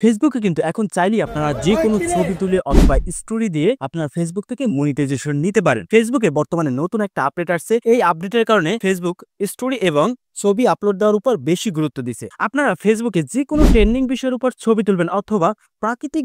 ফেসবুকে কিন্তু এখন চাইলেই আপনারা যে কোনো ছবি তুলে অথবা স্টোরি দিয়ে আপনারা ফেসবুক থেকে মনিটাইজেশন নিতে পারেন। ফেসবুকে বর্তমানে নতুন একটা আপডেট আসছে। এই আপডেটের কারণে ফেসবুক স্টোরি এবং ছবি আপলোড দেওয়ার উপর বেশি গুরুত্ব দিছে। আপনারা ফেসবুকে যে কোনো ট্রেন্ডিং বিষয়ের উপর ছবি তুলবেন অথবা প্রাকৃতিক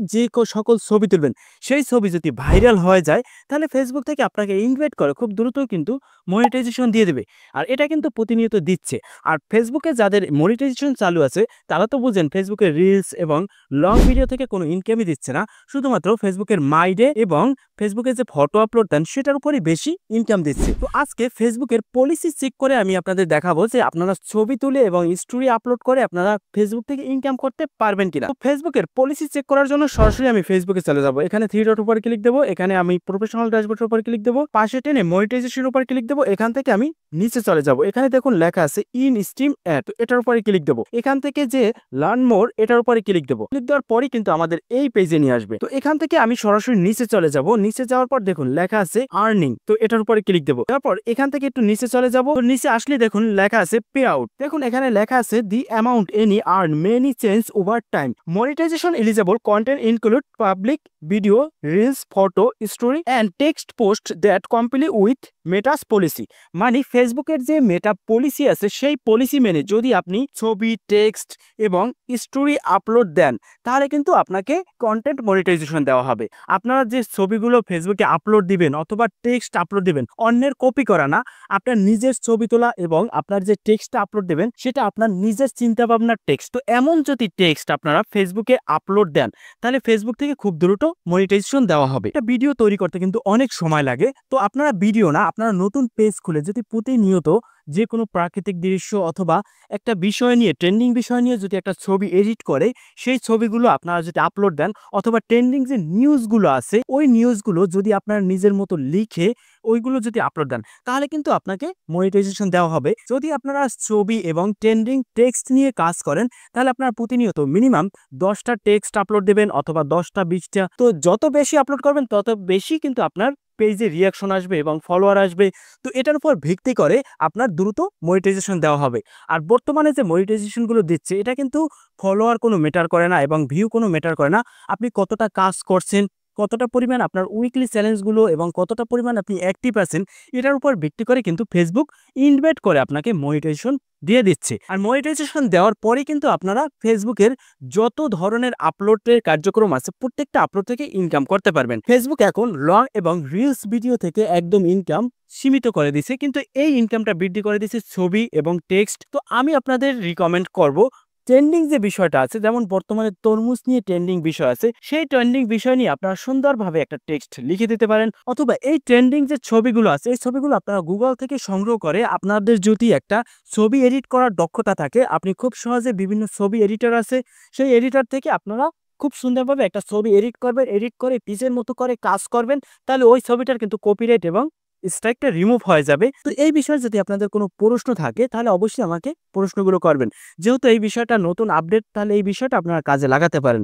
সকল ছবি তুলবেন, সেই ছবি যদি ভাইরাল হয়ে যায় তাহলে ফেসবুক থেকে আপনাকে ইনভাইট করে খুব দ্রুত কিন্তু মনিটাইজেশন দিয়ে দেবে। আর এটা কিন্তু প্রতিনিয়ত দিচ্ছে। আর ফেসবুকে যাদের মনিটাইজেশন চালু আছে তারা তো বুঝেন ফেসবুকের রিলস এবং লং ভিডিও থেকে কোনো ইনকামই দিচ্ছে না, শুধুমাত্র ফেসবুকের মাইডে এবং ফেসবুকে যে ফটো আপলোড দেন সেটার উপরই বেশি ইনকাম দিচ্ছে। তো আজকে ফেসবুকের পলিসি চেক করে আমি আপনাদের দেখাবো যে আপনারা ছবি তুলে এবং স্টোরি আপলোড করে আপনারা ফেসবুক থেকে ইনকাম করতে পারবেন কিনা। তো ফেসবুকের পলিসি চেক করার জন্য সরাসরি আমি ফেসবুকে চলে যাব। এখানে থ্রি ডট উপর ক্লিক দেবো, এখানে আমি প্রফেশনাল ড্যাশবোর্ডের উপর ক্লিক দেবো, পাশে টেনে মনিটাইজেশনের উপর ক্লিক দেবো। এখান থেকে আমি নিচে চলে যাব, এখানে দেখুন লেখা আছে ইন স্ট্রিম অ্যাড, এটার উপরে ক্লিক দেবো। এখান থেকে যে লার্ন মোর এটার উপরে ক্লিক দেবো। ক্লিক দেওয়ার পরই কিন্তু আমাদের এই পেজে নিয়ে আসবে। তো এখান থেকে আমি সরাসরি নিচে চলে যাব। নিচে যাওয়ার পর দেখুন লেখা আছে আর্নিং, তো এটার উপরে ক্লিক দেবো। তারপর এখান থেকে একটু নিচে চলে যাব। নিচে আসলে দেখুন লেখা আছে পে আউট। দেখুন এখানে লেখা আছে the amount any earn many change over time, monetization eligible content include public video, reels, photo, story and text post that comply with Meta's policy. মানে ফেসবুকের যে মেটা পলিসি আছে সেই পলিসি মেনে যদি আপনি ছবি, টেক্সট এবং স্টোরি আপলোড দেন তাহলে কিন্তু আপনাকে কন্টেন্ট মনিটাইজেশন দেওয়া হবে। আপনারা যে ছবিগুলো ফেসবুকে আপলোড দিবেন অথবা টেক্সট আপলোড দিবেন অন্যের কপি করা না, আপনার নিজের ছবি তোলা এবং আপনার যে টেক্সটটা আপলোড দেবেন সেটা আপনার নিজের চিন্তা ভাবনার টেক্সট। তো এমন যদি টেক্সট আপনারা ফেসবুকে আপলোড দেন তাহলে ফেসবুক থেকে খুব দ্রুত মনিটাইজেশন দেওয়া হবে। এটা ভিডিও তৈরি করতে কিন্তু অনেক সময় লাগে। তো আপনারা ভিডিও না, আপনারা নতুন পেজ খুলে যদি প্রতিনিয়ত যে কোনো প্রাকৃতিক দৃশ্য অথবা একটা বিষয় নিয়ে ট্রেন্ডিং বিষয় নিয়ে যদি একটা ছবি এডিট করে সেই ছবিগুলো আপনারা যদি আপলোড দেন অথবা ট্রেন্ডিং যে নিউজগুলো আছে ওই নিউজগুলো যদি আপনারা নিজের মতো লিখে ওইগুলো যদি আপলোড দেন তাহলে কিন্তু আপনাকে মনিটাইজেশন দেওয়া হবে। যদি আপনারা ছবি এবং ট্রেন্ডিং টেক্সট নিয়ে কাজ করেন তাহলে আপনারা প্রতিনিয়ত মিনিমাম 10টা টেক্সট আপলোড দেবেন অথবা 10টা 20টা। তো যত বেশি আপলোড করবেন তত বেশি কিন্তু আপনার পেজে রিয়াকশন আসবে এবং ফলোয়ার আসবে। তো এটার উপর ভিত্তি করে আপনার দ্রুত মনিটাইজেশন দেওয়া হবে। আর বর্তমানে যে মনিটাইজেশনগুলো দিচ্ছে এটা কিন্তু ফলোয়ার কোনো ম্যাটার করে না এবং ভিউ কোনো ম্যাটার করে না। আপনি কতটা কাজ করছেন, কতটা পরিমাণ আপনার উইকলি চ্যালেঞ্জগুলো এবং কতটা পরিমাণ আপনি অ্যাক্টিভ আছেন এটার উপর ভিত্তি করে কিন্তু ফেসবুক ইনভাইট করে আপনাকে মনিটাইজেশন দিয়ে দিচ্ছে। আর মনিটাইজেশন দেওয়ার পরে কিন্তু আপনারা ফেসবুকের যত ধরনের আপলোডের কার্যক্রম আছে প্রত্যেকটা আপলোড থেকে ইনকাম করতে পারবেন। ফেসবুক এখন লং এবং রিলস ভিডিও থেকে একদম ইনকাম সীমিত করে দিছে, কিন্তু এই ইনকামটা বৃদ্ধি করে দিচ্ছে ছবি এবং টেক্সট। তো আমি আপনাদের রিকমেন্ড করব ট্রেন্ডিং যে বিষয়টা আছে, যেমন বর্তমানে তরমুজ নিয়ে ট্রেন্ডিং বিষয় আছে, সেই ট্রেন্ডিং বিষয় নিয়ে আপনারা সুন্দরভাবে একটা টেক্সট লিখে দিতে পারেন। অথবা এই ট্রেন্ডিং যে ছবিগুলো আছে এই ছবিগুলো আপনারা গুগল থেকে সংগ্রহ করে আপনাদের যদি একটা ছবি এডিট করার দক্ষতা থাকে আপনি খুব সহজে বিভিন্ন ছবি এডিটর আছে সেই এডিটর থেকে আপনারা খুব সুন্দরভাবে একটা ছবি এডিট করবেন, এডিট করে পিসের মতো করে কাজ করবেন, তাহলে ওই ছবিটার কিন্তু কপিরাইট এবং স্ট্রাইকটা রিমুভ হয়ে যাবে। তো এই বিষয়ে যদি আপনাদের কোনো প্রশ্ন থাকে তাহলে অবশ্যই আমাকে প্রশ্নগুলো করবেন। যেহেতু এই বিষয়টা নতুন আপডেট তাহলে এই বিষয়টা আপনারা কাজে লাগাতে পারেন।